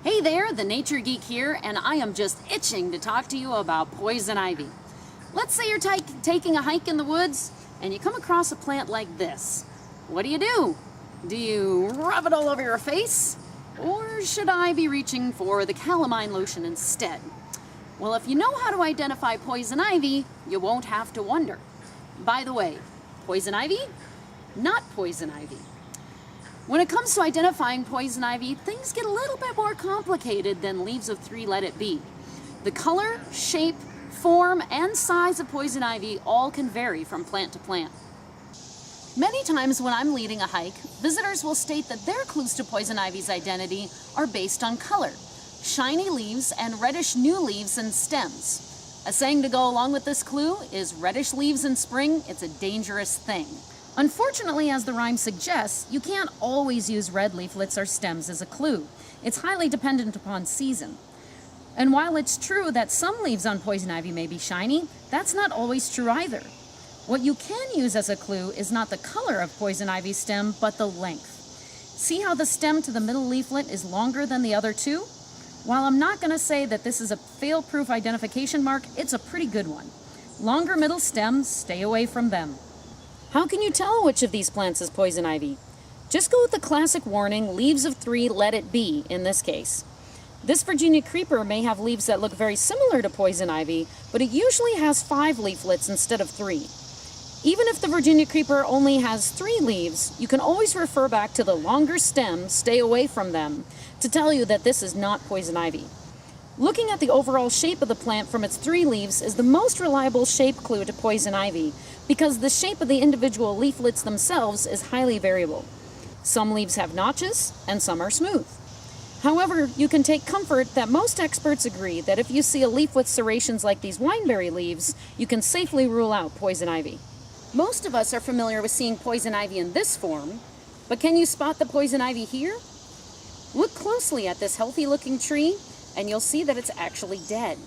Hey there, the Nature Geek here, and I am just itching to talk to you about poison ivy. Let's say you're taking a hike in the woods and you come across a plant like this. What do? Do you rub it all over your face? Or should I be reaching for the calamine lotion instead? Well, if you know how to identify poison ivy, you won't have to wonder. By the way, poison ivy? Not poison ivy. When it comes to identifying poison ivy, things get a little bit more complicated than leaves of 3 let it be. The color, shape, form, and size of poison ivy all can vary from plant to plant. Many times when I'm leading a hike, visitors will state that their clues to poison ivy's identity are based on color, shiny leaves and reddish new leaves and stems. A saying to go along with this clue is reddish leaves in spring, it's a dangerous thing. Unfortunately, as the rhyme suggests, you can't always use red leaflets or stems as a clue. It's highly dependent upon season. And while it's true that some leaves on poison ivy may be shiny, that's not always true either. What you can use as a clue is not the color of poison ivy's stem, but the length. See how the stem to the middle leaflet is longer than the other two? While I'm not going to say that this is a fail-proof identification mark, it's a pretty good one. Longer middle stems, stay away from them. How can you tell which of these plants is poison ivy? Just go with the classic warning, leaves of 3 let it be in this case. This Virginia creeper may have leaves that look very similar to poison ivy, but it usually has 5 leaflets instead of 3. Even if the Virginia creeper only has 3 leaves, you can always refer back to the longer stem, stay away from them, to tell you that this is not poison ivy. Looking at the overall shape of the plant from its 3 leaves is the most reliable shape clue to poison ivy, because the shape of the individual leaflets themselves is highly variable. Some leaves have notches, and some are smooth. However, you can take comfort that most experts agree that if you see a leaf with serrations like these wineberry leaves, you can safely rule out poison ivy. Most of us are familiar with seeing poison ivy in this form, but can you spot the poison ivy here? Look closely at this healthy-looking tree, and you'll see that it's actually dead.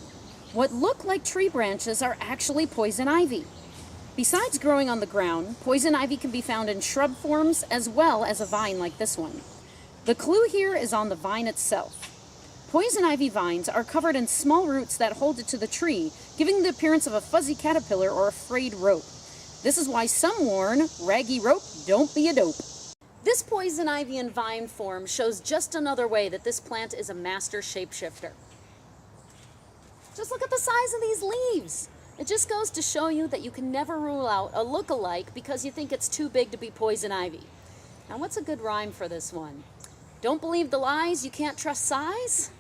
What look like tree branches are actually poison ivy. Besides growing on the ground, poison ivy can be found in shrub forms as well as a vine like this one. The clue here is on the vine itself. Poison ivy vines are covered in small roots that hold it to the tree, giving the appearance of a fuzzy caterpillar or a frayed rope. This is why some warn, raggy rope, don't be a dope. This poison ivy in vine form shows just another way that this plant is a master shapeshifter. Just look at the size of these leaves. It just goes to show you that you can never rule out a look-alike because you think it's too big to be poison ivy. Now what's a good rhyme for this one? Don't believe the lies, you can't trust size?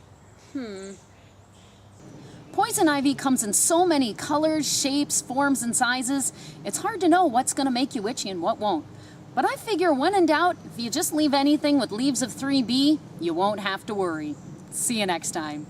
Poison ivy comes in so many colors, shapes, forms, and sizes, it's hard to know what's going to make you itchy and what won't. But I figure when in doubt, if you just leave anything with leaves of 3B, you won't have to worry. See you next time.